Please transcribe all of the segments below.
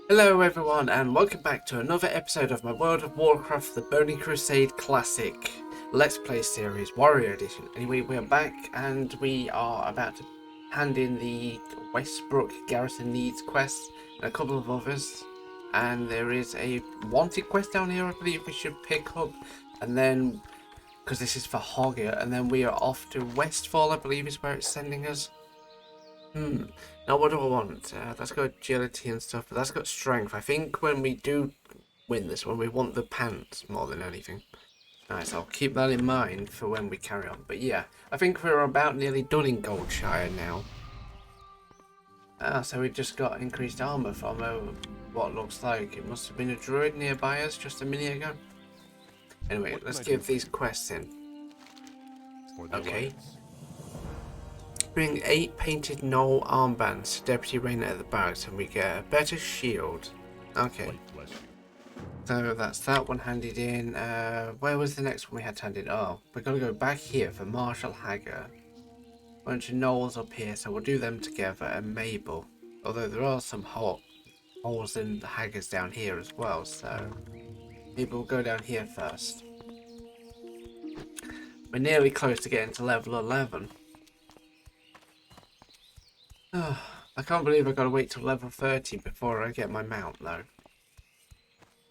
Hello everyone and welcome back to another episode of my World of Warcraft The Burning Crusade Classic Let's Play Series Warrior Edition. Anyway, we're back and we are about to hand in the Westbrook Garrison Needs quest and a couple of others. And there is a wanted quest down here I believe we should pick up, and then, because this is for Hogger, and then we are off to Westfall I believe is where it's sending us. Now what do I want? That's got agility and stuff, but that's got strength. I think when we do win this one, we want the pants more than anything. Alright, so I'll keep that in mind for when we carry on. But yeah, I think we're about nearly done in Goldshire now. So we just got increased armor from what looks like it must have been a druid nearby us just a minute ago. Anyway, let's give these quests in. Okay. Bring 8 painted knoll armbands to Deputy Rainer at the barracks and we get a better shield. Okay. So that's that one handed in. Where was the next one we had to hand in? Oh, we're going to go back here for Marshal Hagger. Bunch of knolls up here, so we'll do them together. And Mabel. Although there are some holes in the Haggers down here as well, so maybe we'll go down here first. We're nearly close to getting to level 11. I can't believe I've got to wait till level 30 before I get my mount though.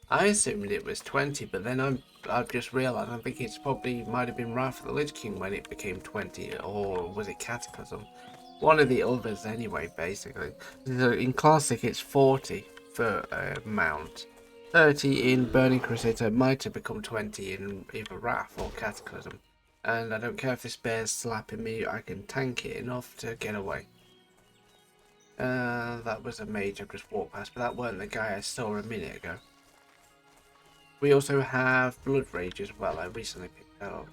I assumed it was 20, but then I've just realised I think it's probably might have been Wrath of the Lich King when it became 20, or was it Cataclysm? One of the others anyway, basically. So in Classic it's 40 for mount. 30 in Burning Crusade, so it might have become 20 in either Wrath or Cataclysm. And I don't care if this bear's slapping me, I can tank it enough to get away. That was a mage I've just walked past, but that weren't the guy I saw a minute ago. We also have Blood Rage as well, I recently picked that up.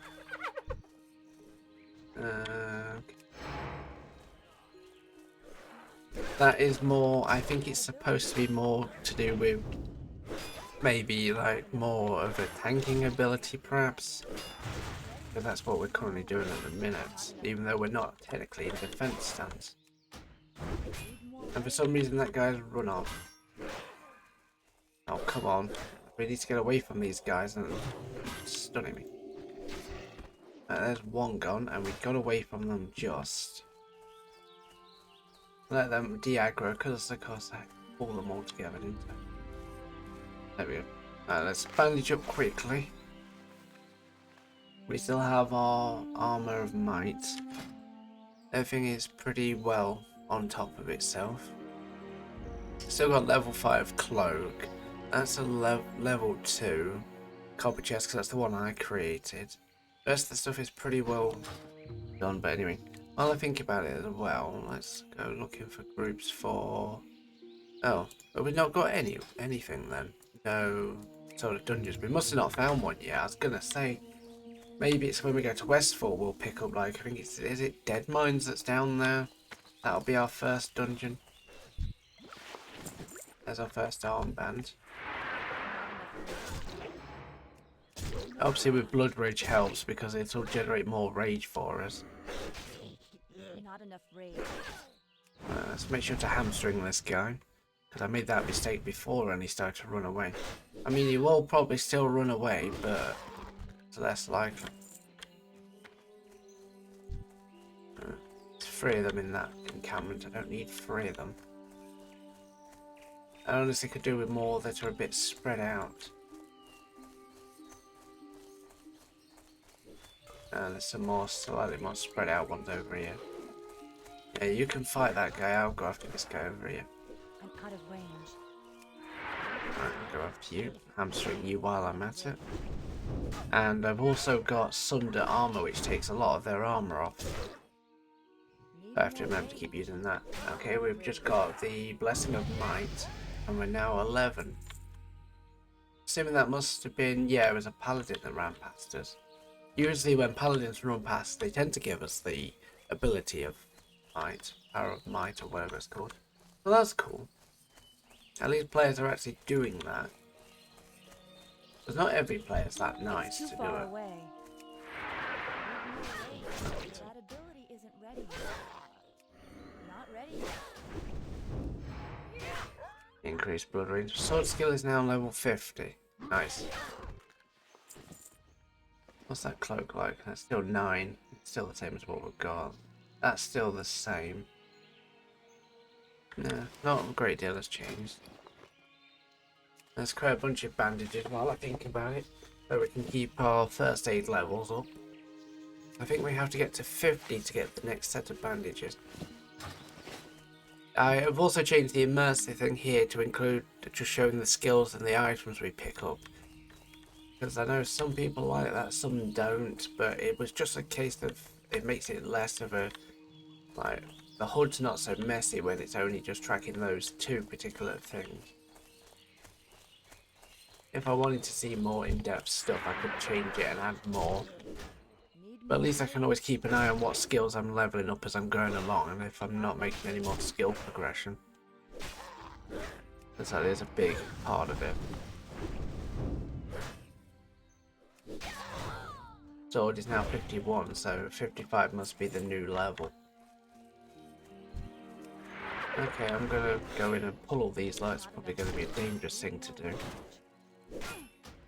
Okay. That is more, I think it's supposed to be more to do with maybe like more of a tanking ability perhaps. But that's what we're currently doing at the minute, even though we're not technically in defense stance. And for some reason that guy's run off. Oh, come on. We need to get away from these guys and stunning me. There's one gone and we got away from them just. Let them de-aggro because of course I pull them all together, didn't I? There we go. Let's bandage up quickly. We still have our armor of might. Everything is pretty well on top of itself. Still got level 5 cloak. That's a level 2 copper chest because that's the one I created. The rest of the stuff is pretty well done, but anyway, while I think about it as well, let's go looking for groups for. Oh, but we've not got anything then. No sort of dungeons. We must have not found one yet. I was gonna say maybe it's when we go to Westfall we'll pick up, like, I think it's, is it Dead Mines that's down there? That'll be our first dungeon. There's our first armband. Obviously with Blood Rage helps because it'll generate more rage for us. Not enough rage. Let's make sure to hamstring this guy, because I made that mistake before and he started to run away. I mean, he will probably still run away, but it's less likely. There's 3 of them in that encampment. I don't need 3 of them. I honestly could do with more that are a bit spread out. There's some more, slightly more spread out ones over here. Yeah, you can fight that guy. I'll go after this guy over here. I'm out of range. Right, I'll go after you. Hamstring you while I'm at it. And I've also got Sunder armor, which takes a lot of their armor off. I have to remember to keep using that. Okay, we've just got the Blessing of Might, and we're now 11. Assuming that must have been, yeah, it was a paladin that ran past us. Usually when paladins run past, they tend to give us the ability of might, power of might, or whatever it's called. Well, that's cool. At least players are actually doing that. Because not every player's that nice to do it. Away. That ability isn't ready yet. Not ready yet. Increased blood range. Sword skill is now level 50. Nice. What's that cloak like? That's still 9. It's still the same as what we've got. That's still the same. No, not a great deal has changed. Let's create a bunch of bandages while I think about it, so we can keep our first aid levels up. I think we have to get to 50 to get the next set of bandages. I have also changed the immersive thing here to include just showing the skills and the items we pick up. Because I know some people like that, some don't, but it was just a case of, it makes it less of a, like, the HUD's not so messy when it's only just tracking those two particular things. If I wanted to see more in-depth stuff, I could change it and add more. But at least I can always keep an eye on what skills I'm leveling up as I'm going along, and if I'm not making any more skill progression. Because that is a big part of it. Sword is now 51, so 55 must be the new level. Okay, I'm gonna go in and pull all these lights. Probably gonna be a dangerous thing to do.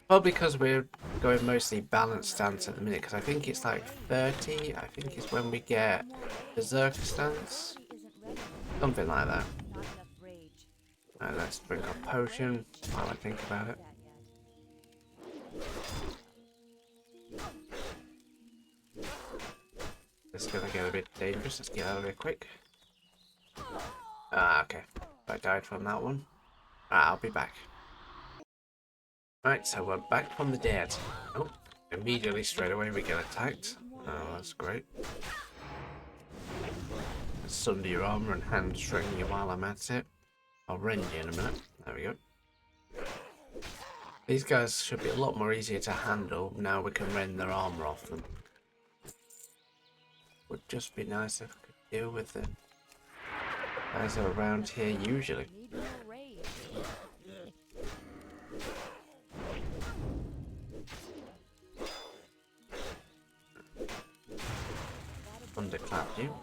Probably because we're going mostly balanced stance at the minute, because I think it's like 30, I think is when we get Berserker stance. Something like that. Alright, let's drink our potion while I think about it. This is gonna get a bit dangerous, let's get out of here quick. Ah, okay. I died from that one. I'll be back. Right, so we're back from the dead. Oh, immediately straight away we get attacked. Oh, that's great. Sunder your armor and hamstring you while I'm at it. I'll rend you in a minute. There we go. These guys should be a lot more easier to handle now we can rend their armor off them. Would just be nice if I could deal with it. Guys are around here usually. Underclap you.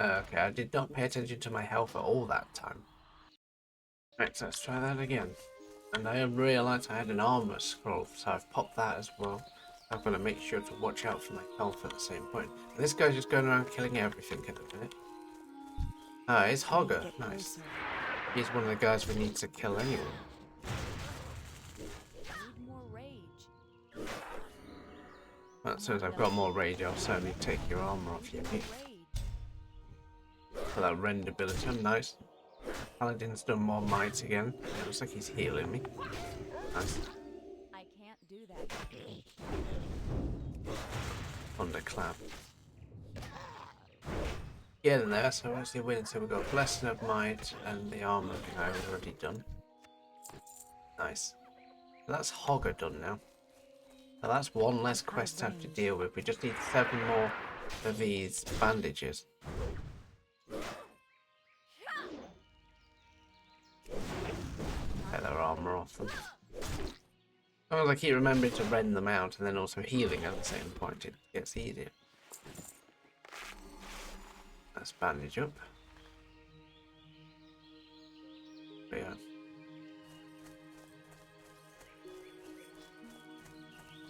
Okay, I did not pay attention to my health at all that time. Right, so let's try that again. And I realised I had an armor scroll, so I've popped that as well. I've got to make sure to watch out for my health at the same point. And this guy's just going around killing everything at the minute. Ah, it's Hogger. Nice. He's one of the guys we need to kill anyway. Well, as soon as I've got more rage, I'll certainly take your armor off you, mate. For that rend ability, nice. Paladin's done more might again. It looks like he's healing me. Nice. I can't do that. Thunderclap. Getting there, so actually winning. So we've got Blessing of Might and the armor thing I've already done. Nice. So that's Hogger done now. So that's one less quest to have to deal with. We just need 7 more of these bandages. Get their armor off them. As long as I keep remembering to rend them out and then also healing at the same point, it gets easier. Let's bandage up. Yeah.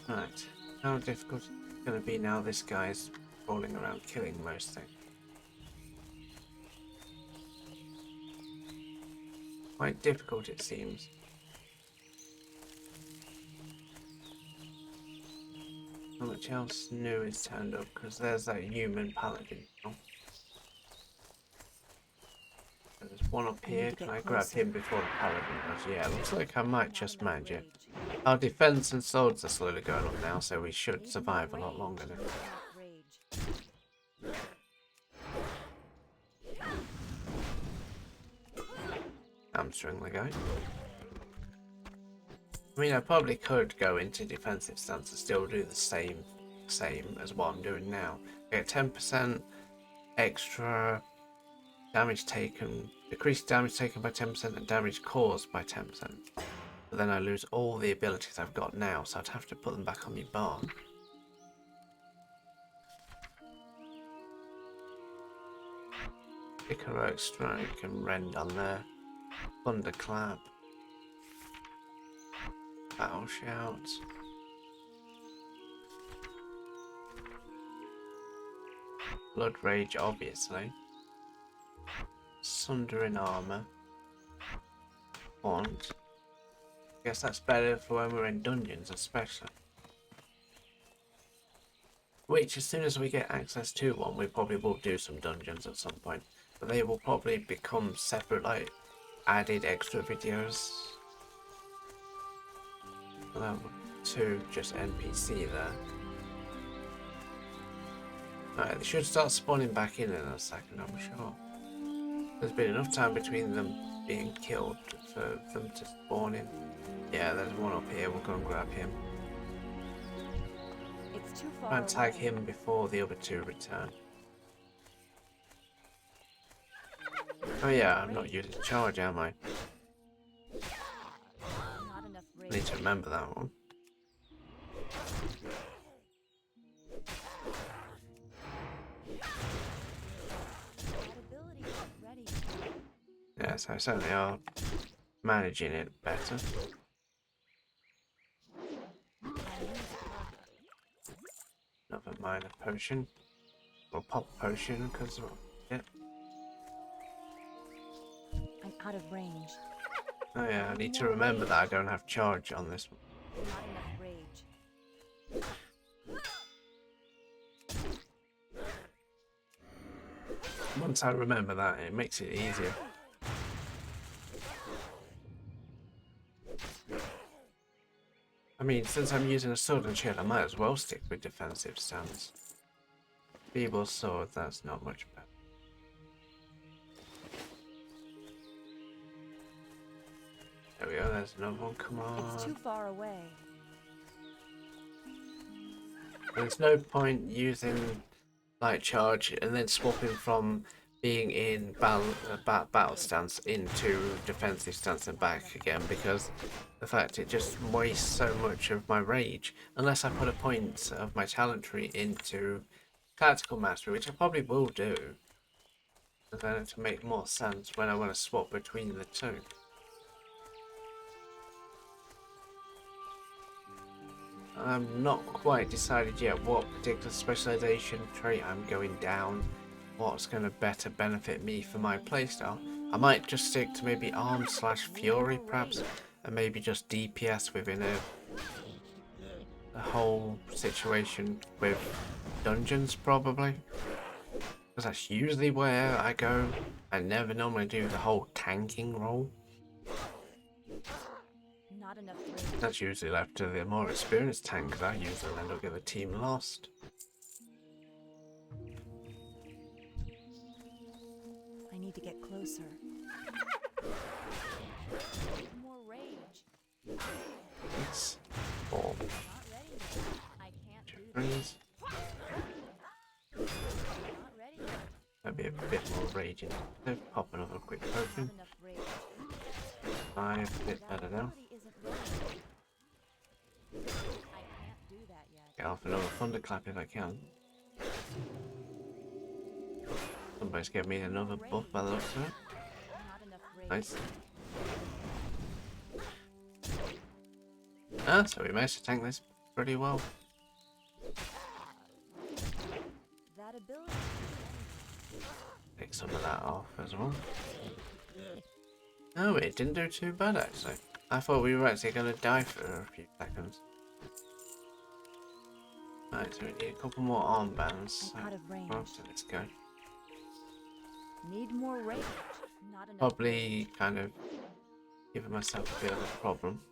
Right. How difficult is it going to be now this guy's rolling around killing most things? Quite difficult it seems. How much else new is turned up? Because there's that human paladin. Oh. There's one up here. Can I grab him before the paladin does? Yeah, it looks like I might just manage it. Our defense and swords are slowly going up now, so we should survive a lot longer now. Hamstring the guy. I mean, I probably could go into defensive stance and still do the same as what I'm doing now. I get 10% extra damage taken, decreased damage taken by 10% and damage caused by 10%. But then I lose all the abilities I've got now, so I'd have to put them back on my bar. Pick heroic strike and rend on there. Thunderclap. Battle shout. Blood rage, obviously. Sundering armor. Haunt. Guess that's better for when we're in dungeons, especially. Which, as soon as we get access to one, we probably will do some dungeons at some point. But they will probably become separate, like, added extra videos. Level 2, just NPC there. Alright, they should start spawning back in a second, I'm sure. There's been enough time between them being killed for them to spawn in. Yeah, there's one up here, we'll go and grab him. It's too far Try and tag away. him before the other two return. Oh yeah, I'm not using charge, am I? Not enough I rage. need to remember that one. That ability isn't ready. Yes, I certainly are managing it better. Another minor potion. Or pop potion, because yeah. I'm out of range. Oh yeah, I need to remember that I don't have charge on this one. Not enough rage. Once I remember that, it makes it easier. I mean, since I'm using a sword and shield, I might as well stick with defensive stance. Feeble sword, that's not much better. There we go, there's another one, come It's too on. far away. There's no point using light charge and then swapping from being in battle stance into defensive stance and back again, because the fact it just wastes so much of my rage unless I put a point of my talent tree into tactical mastery, which I probably will do, and then to make more sense when I want to swap between the two. I'm not quite decided yet what particular specialization trait I'm going down, what's going to better benefit me for my playstyle. I might just stick to maybe arm slash fury perhaps, and maybe just DPS within a whole situation with dungeons probably. Because that's usually where I go. I never normally do the whole tanking role. Not enough rage. That's usually left to the more experienced tankers. I usually end up getting the team lost. I need to get closer. More rage. It's 4, Not ready yet. I can't 2, do that. 3. Not ready yet. Maybe a bit more raging. So pop another quick Not potion. enough rage. 5, a bit better now. Ability isn't ready. I can't do that yet. Get off another thunderclap if I can. Somebody's giving me another buff by the looks of it. Not enough rage. Nice. Ah, so we managed to tank this pretty well. That ability. Take some of that off as well. Oh, it didn't do too bad actually. I thought we were actually going to die for a few seconds. Right, so we need a couple more armbands. I'm out of range. After this guy. Need more rage. Not enough. Probably kind of giving myself a bit of a problem.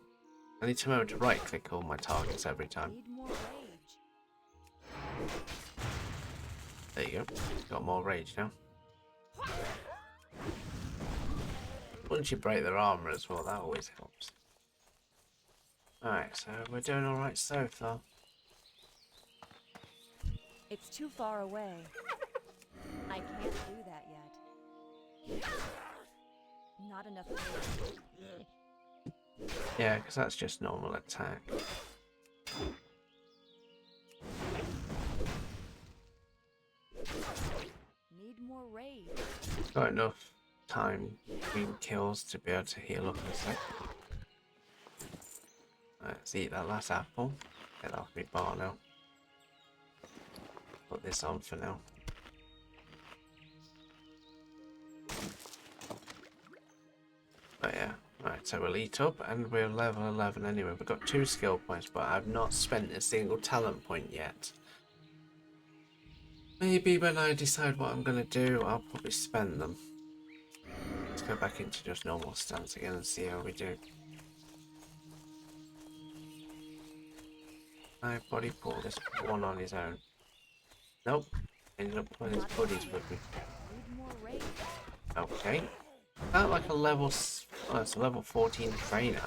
I need to remember to right click all my targets every time. Need more rage. There you go. Got more rage now. Once you break their armor as well, that always helps. Alright, so we're doing alright so far. It's too far away. I can't do that yet. Not enough rage. Yeah, because that's just normal attack. Need more rage. Got enough time between kills to be able to heal up in a sec. Let's eat that last apple. Get off my bar now. Put this on for now. But yeah, right, so we'll eat up and we're level 11 anyway. We've got 2 skill points, but I've not spent a single talent point yet. Maybe when I decide what I'm going to do, I'll probably spend them. Let's go back into just normal stance again and see how we do. My body pull this one on his own. Nope. Ended up pulling his buddies with me. Need more rage. Okay. That like a level... Oh, it's a level 14 trainer.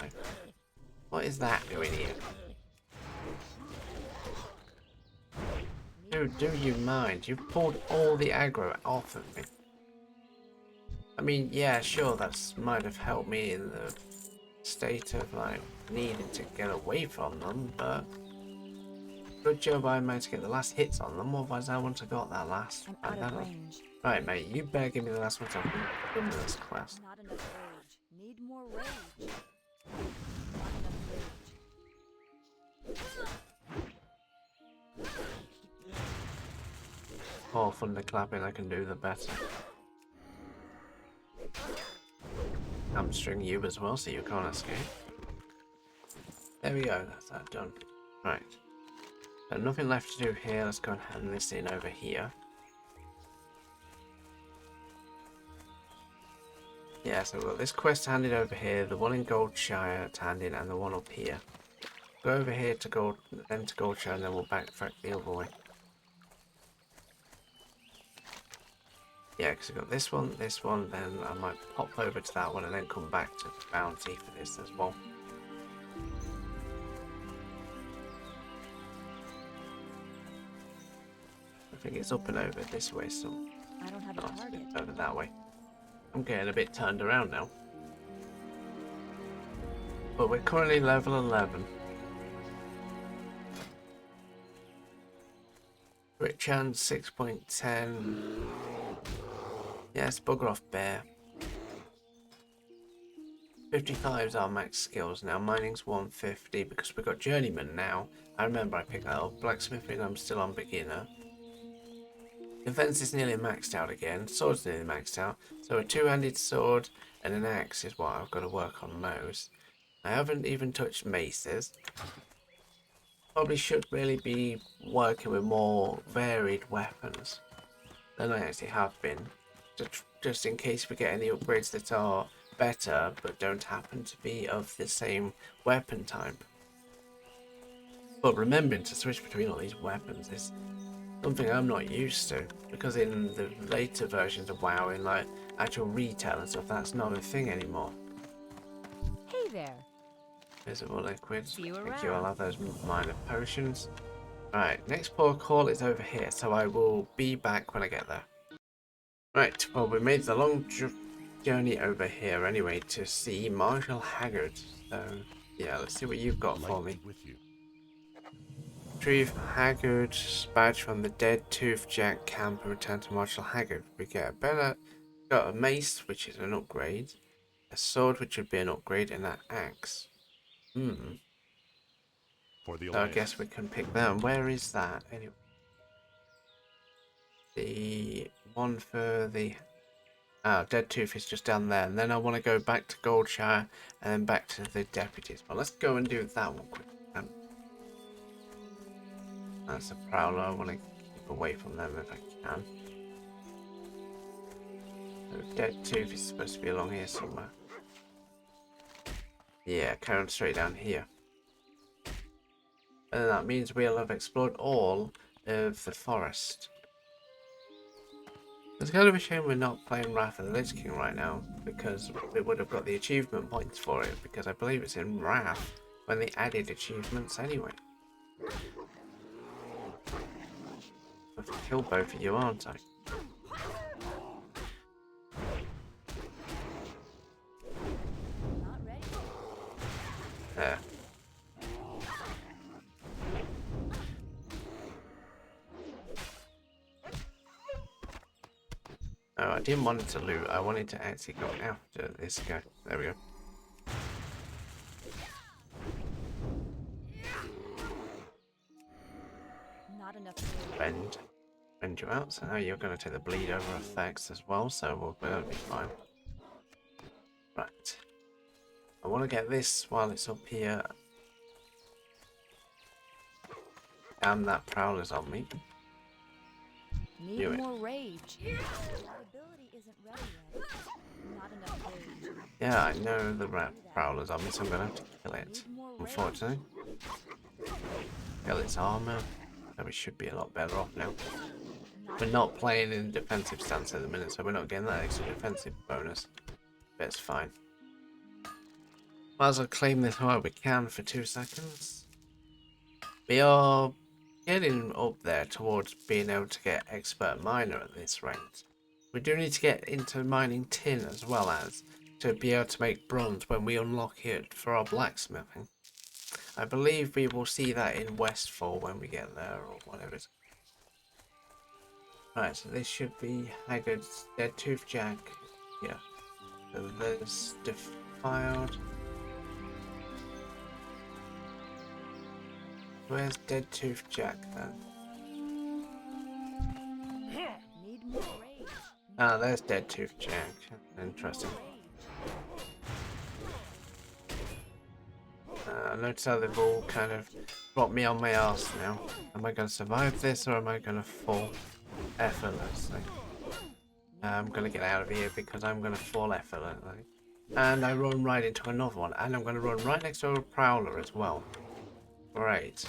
What is that doing here? Dude, do you mind? You've pulled all the aggro off of me. I mean, yeah, sure, that's might have helped me in the state of like needing to get away from them, but good job I managed to get the last hits on them, otherwise I wouldn't have got that last. I'm out of range. Right, mate, you better give me the last one so I can done with this quest. Not enough rage. Need more rage. Not enough rage. More thunderclapping I can do, the better. Hamstring you as well, so you can't escape. There we go, that's that done. Right. So nothing left to do here, let's go and hand this in over here. Yeah, so we've got this quest handed over here, the one in Goldshire to hand in, and the one up here. Go over here to Gold, then to Goldshire, and then we'll backtrack the other way. Yeah, because we've got this one, then I might pop over to that one and then come back to the bounty for this as well. I think it's up and over this way, so I don't have a target. over that way. I'm getting a bit turned around now. But we're currently level 11. Crit chance 6.10. Yes, bugger off bear. 55 is our max skills now. Mining's 150 because we've got journeyman now. I remember I picked that up. Blacksmithing I'm still on beginner. Defense is nearly maxed out again. Sword's nearly maxed out. So a two-handed sword and an axe is what I've got to work on most. I haven't even touched maces. Probably should really be working with more varied weapons than I actually have been. Just in case we get any upgrades that are better but don't happen to be of the same weapon type. But remembering to switch between all these weapons is something I'm not used to, because in the later versions of WoW, in like actual retail and stuff, that's not a thing anymore. Hey there. Visible liquids. See you Thank you, I'll around. have those minor potions. Right, next port call is over here, so I will be back when I get there. Right, well, we made the long journey over here anyway to see Marshal Haggard. So, yeah, let's see what you've got for me. Retrieve Haggard's badge from the Dead Tooth Jack camp and return to Marshal Haggard. We get got a mace, which is an upgrade, a sword, which would be an upgrade, and an axe. For the So I guess we can pick them. Where is that anyway? The one for the Dead Tooth is just down there, and then I want to go back to Goldshire and then back to the deputies. Well, let's go and do that one quick. That's a prowler. I want to keep away from them if I can. So Dead Tooth is supposed to be along here somewhere. Yeah, carrying straight down here. And that means we'll have explored all of the forest. It's kind of a shame we're not playing Wrath of the Lich King right now, because we would have got the achievement points for it, because I believe it's in Wrath when they added achievements anyway. I have to kill both of you, aren't I? Not ready. There. Oh, I didn't want it to loot. I wanted to actually go after this guy. There we go. Not enough. Bend you out. So now you're going to take the bleed over effects as well. So we'll be fine. Right. I want to get this while it's up here. Damn, that prowler's on me. Need more rage. That ability isn't ready yet. Not enough rage. Yeah, I know the prowler's on me, so I'm gonna have to kill it. Unfortunately. Kill its armor. So we should be a lot better off now. We're not playing in defensive stance at the minute, so we're not getting that extra defensive bonus. But it's fine. Might as well claim this while we can for 2 seconds. We are getting up there towards being able to get expert miner at this rate. We do need to get into mining tin as well as to be able to make bronze when we unlock it for our blacksmithing. I believe we will see that in Westfall when we get there or whatever. Right, so this should be Haggard's Dead Tooth Jack. Yeah. So there's Defiled. Where's Dead Tooth Jack then? Need more rage. Ah, there's Dead Tooth Jack. Interesting. Notice how they've all kind of dropped me on my arse now. Am I going to survive this or am I going to fall effortlessly? I'm going to get out of here because I'm going to fall effortlessly. And I run right into another one. And I'm going to run right next to a prowler as well. Great.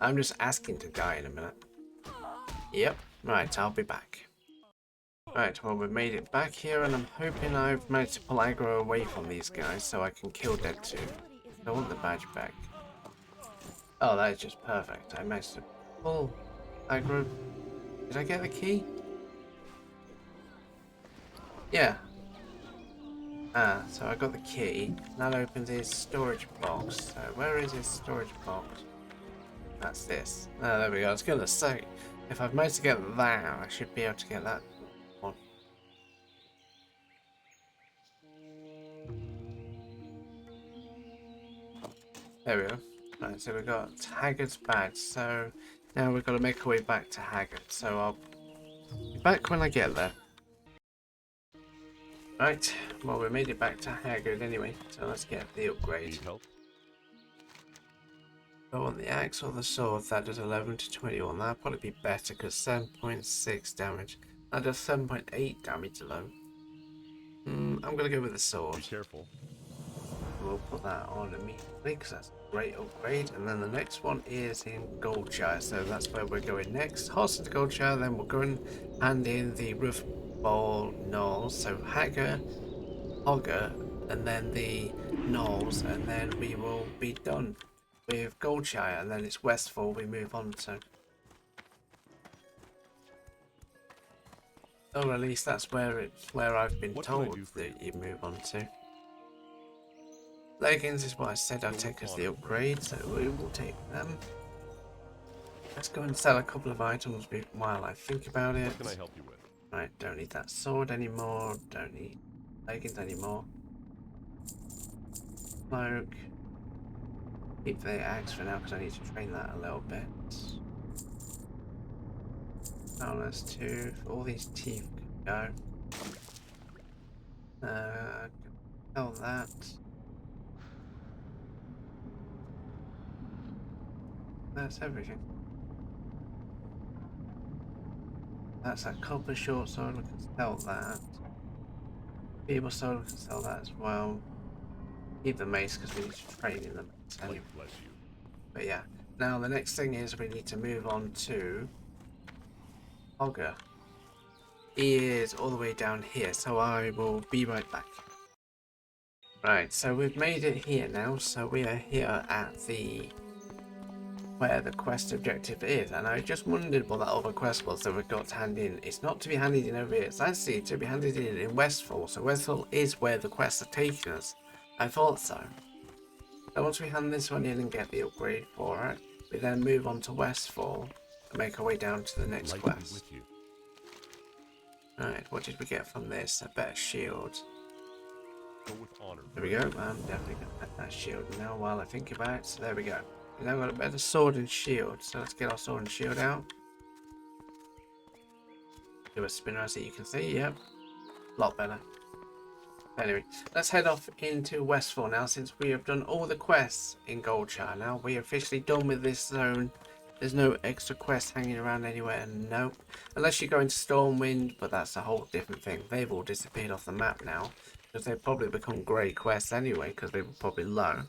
I'm just asking to die in a minute. Yep. Right, I'll be back. Right, well we've made it back here and I'm hoping I've managed to pull aggro away from these guys so I can kill Dead Tooth. I want the badge back. Oh, that is just perfect. I managed to pull aggro. Did I get the key? Yeah. Ah, so I got the key. That opens his storage box. So where is his storage box? That's this. Oh, there we go. I was going to say, if I've managed to get that, I should be able to get that one. There we go. Right, so we've got Haggard's badge. So now we've got to make our way back to Haggard. So I'll be back when I get there. Right, well we made it back to Haggard anyway. So let's get the upgrade. Need help? I want the axe or the sword. That does 11 to 21. That'd probably be better because 7.6 damage. That does 7.8 damage alone. I'm gonna go with the sword. Be careful. We'll put that on immediately because that's a great upgrade. And then the next one is in Goldshire, so that's where we're going next. Horse into Goldshire, then we'll go and hand in the Roof Ball Knolls. So Haggard, Hogger, and then the Knolls, and then we will be done with Goldshire, and then it's Westfall we move on to. Or at least that's where I've been told that you move on to. Leggings is what I said I'd take as the upgrade, so we will take them. Let's go and sell a couple of items while I think about it. What can I help you with? Right, don't need that sword anymore, don't need leggings anymore. Cloak. Keep the axe for now because I need to train that a little bit. Fowler's tooth, all these teeth can go. Sell that. That's everything. That's that copper short sword, we can sell that. Feeble sword, we can sell that as well. Keep the mace because we need to train in them. Anyway. Bless you. But yeah, now the next thing is we need to move on to Hogger. He is all the way down here, so I will be right back. Right, so we've made it here now, so we are here at the where the quest objective is, and I just wondered what that other quest was that we've got to hand in. It's not to be handed in over here, it's actually to be handed in Westfall, so Westfall is where the quests are taking us. I thought so. So once we hand this one in and get the upgrade for it, we then move on to Westfall and make our way down to the next quest. Alright, what did we get from this? A better shield. Go with honor. There we go. I'm definitely going to put that shield now while I think about it. So there we go. We now got a better sword and shield. So let's get our sword and shield out. Do a spin around so you can see. Yep. A lot better. Anyway, let's head off into Westfall now, since we have done all the quests in Goldshire now. We are officially done with this zone. There's no extra quests hanging around anywhere, nope. Unless you go into Stormwind, but that's a whole different thing. They've all disappeared off the map now, because they've probably become grey quests anyway, because they were probably low.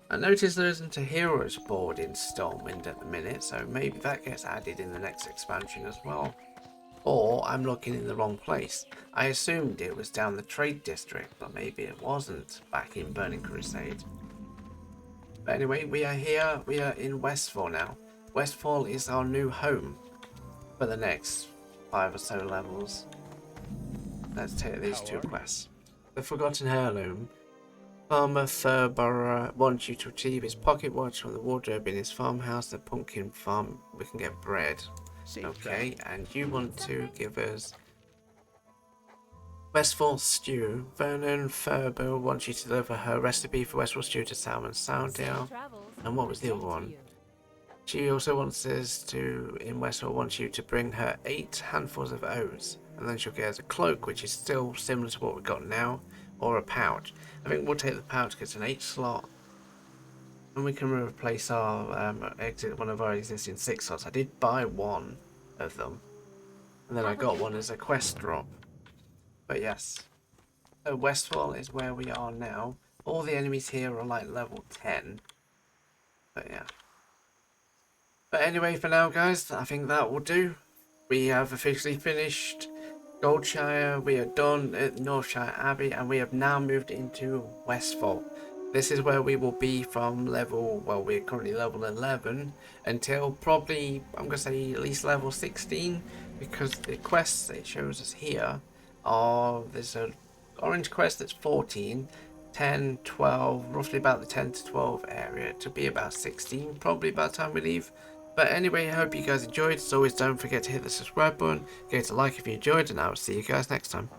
I noticed there isn't a heroes board in Stormwind at the minute, so maybe that gets added in the next expansion as well. Or I'm looking in the wrong place. I assumed it was down the trade district, but maybe it wasn't back in Burning Crusade. But anyway, we are here. We are in Westfall now. Westfall is our new home for the next 5 or so levels. Let's take these two quests. The Forgotten Heirloom. Farmer Furborough wants you to achieve his pocket watch from the wardrobe in his farmhouse, the pumpkin farm. We can get bread. Okay, and you want to give us Westfall stew. Vernon Furbo wants you to deliver her recipe for Westfall stew to Salmon Soundale. And what was the other one? She also wants us to, in Westfall, wants you to bring her 8 handfuls of oats. And then she'll get us a cloak, which is still similar to what we've got now, or a pouch. I think we'll take the pouch because it's an 8 slot. And we can replace our one of our existing 6 slots. I did buy one of them, and then I got one as a quest drop. But yes, so Westfall is where we are now. All the enemies here are like level 10. But yeah. But anyway, for now, guys, I think that will do. We have officially finished Goldshire. We are done at Northshire Abbey, and we have now moved into Westfall. This is where we will be from level, well, we're currently level 11 until probably, I'm going to say at least level 16, because the quests it shows us here are, there's an orange quest that's 14, 10, 12, roughly about the 10 to 12 area, to be about 16 probably by the time we leave. But anyway, I hope you guys enjoyed. As always, don't forget to hit the subscribe button, give it a like if you enjoyed, and I will see you guys next time.